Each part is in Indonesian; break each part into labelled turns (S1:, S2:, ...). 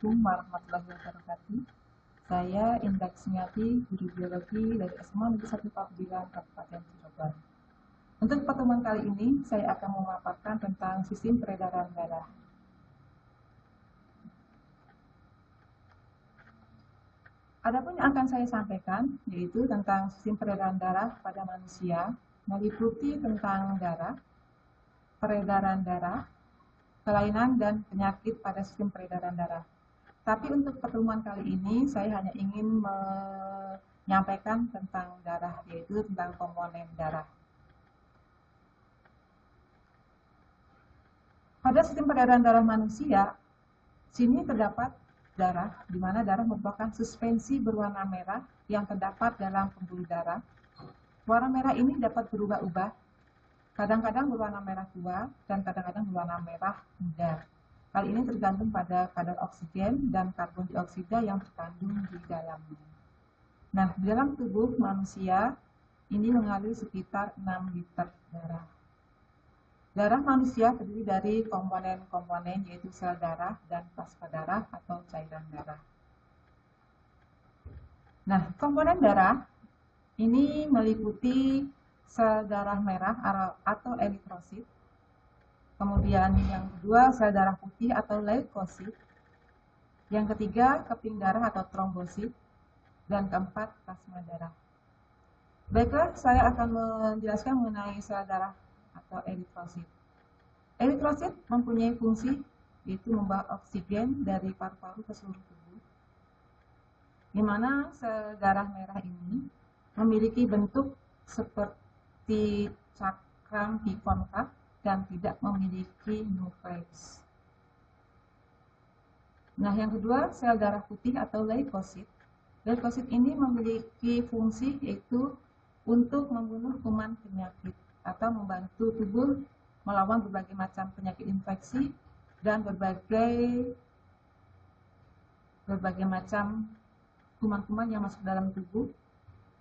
S1: Assalamualaikum warahmatullahi wabarakatuh. Saya Indra Kusmiati, guru biologi dari SMA Negeri 1 Pabudilan, Kabupaten Cirebon. Untuk pertemuan kali ini, saya akan memaparkan tentang sistem peredaran darah. Adapun yang akan saya sampaikan yaitu tentang sistem peredaran darah pada manusia, meliputi tentang darah, peredaran darah, kelainan dan penyakit pada sistem peredaran darah. Tapi untuk pertemuan kali ini saya hanya ingin menyampaikan tentang darah, yaitu tentang komponen darah. Pada sistem peredaran darah manusia, sini terdapat darah, di mana darah merupakan suspensi berwarna merah yang terdapat dalam pembuluh darah. Warna merah ini dapat berubah-ubah, kadang-kadang berwarna merah tua dan kadang-kadang berwarna merah muda. Hal ini tergantung pada kadar oksigen dan karbon dioksida yang terkandung di dalamnya. Nah, di dalam tubuh manusia ini mengalir sekitar 6 liter darah. Darah manusia terdiri dari komponen-komponen yaitu sel darah dan plasma darah atau cairan darah. Nah, komponen darah ini meliputi sel darah merah atau eritrosit. Kemudian yang kedua sel darah putih atau leukosit. Yang ketiga keping darah atau trombosit. Dan keempat plasma darah. Baiklah, saya akan menjelaskan mengenai sel darah atau eritrosit. Eritrosit mempunyai fungsi yaitu membawa oksigen dari paru-paru ke seluruh tubuh. Di mana sel darah merah ini memiliki bentuk seperti cakram bikonkav dan tidak memiliki nukleus. Nah, yang kedua sel darah putih atau leukosit. Leukosit ini memiliki fungsi yaitu untuk membunuh kuman penyakit atau membantu tubuh melawan berbagai macam penyakit infeksi dan berbagai macam kuman-kuman yang masuk dalam tubuh,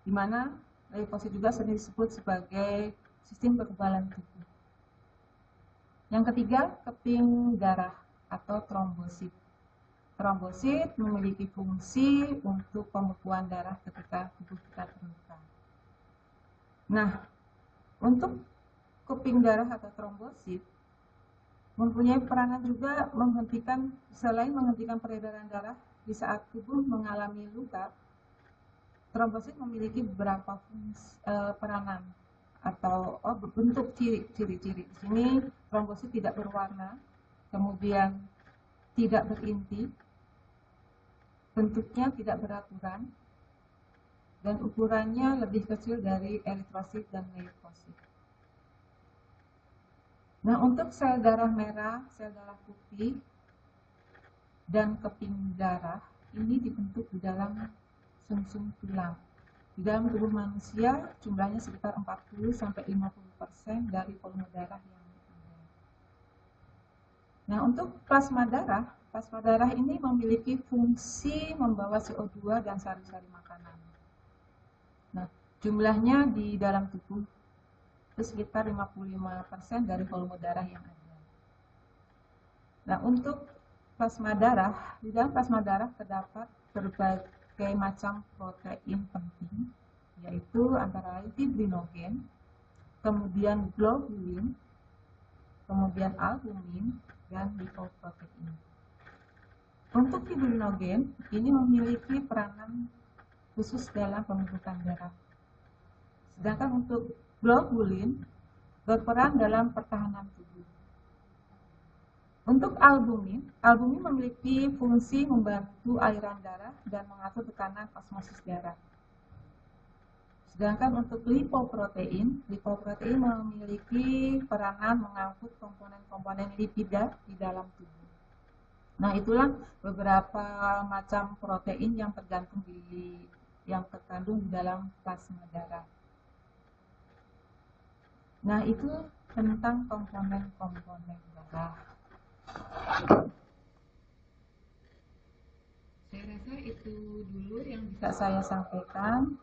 S1: di mana leukosit juga sering disebut sebagai sistem kekebalan tubuh. Yang ketiga, keping darah atau trombosit. Trombosit memiliki fungsi untuk pembekuan darah ketika tubuh kita terluka. Nah, untuk keping darah atau trombosit mempunyai peranan juga selain menghentikan peredaran darah di saat tubuh mengalami luka. Trombosit memiliki beberapa peranan atau bentuk ciri-ciri. Di sini trombosit tidak berwarna, kemudian tidak berinti, bentuknya tidak beraturan, dan ukurannya lebih kecil dari eritrosit dan leukosit. Nah, untuk sel darah merah, sel darah putih, dan keping darah ini dibentuk di dalam sumsum tulang. Di dalam tubuh manusia jumlahnya sekitar 40-50% dari volume darah yang ada. Nah, untuk plasma darah ini memiliki fungsi membawa CO2 dan sari-sari makanan. Nah, jumlahnya di dalam tubuh itu sekitar 55% dari volume darah yang ada. Nah, untuk plasma darah, di dalam plasma darah terdapat berbagai macam protein penting, yaitu antara lain fibrinogen, kemudian globulin, kemudian albumin, dan lipoprotein. Untuk fibrinogen, ini memiliki peranan khusus dalam pembentukan darah. Sedangkan untuk globulin berperan dalam pertahanan tubuh. Untuk albumin memiliki fungsi membantu aliran darah dan mengatur tekanan osmosis darah. Sedangkan untuk lipoprotein memiliki peranan mengangkut komponen-komponen lipida di dalam tubuh. Nah, itulah beberapa macam protein yang terkandung di dalam plasma darah. Nah, itu tentang komponen-komponen darah. Saya rasa itu dulu yang bisa saya sampaikan.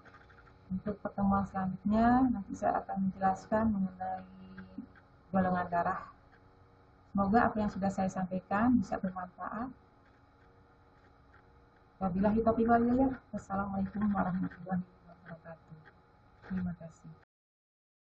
S1: Untuk pertemuan selanjutnya nanti saya akan menjelaskan mengenai golongan darah. Semoga apa yang sudah saya sampaikan bisa bermanfaat. Wabillahi taufiq wal hidayah. Wassalamualaikum warahmatullahi wabarakatuh. Terima kasih.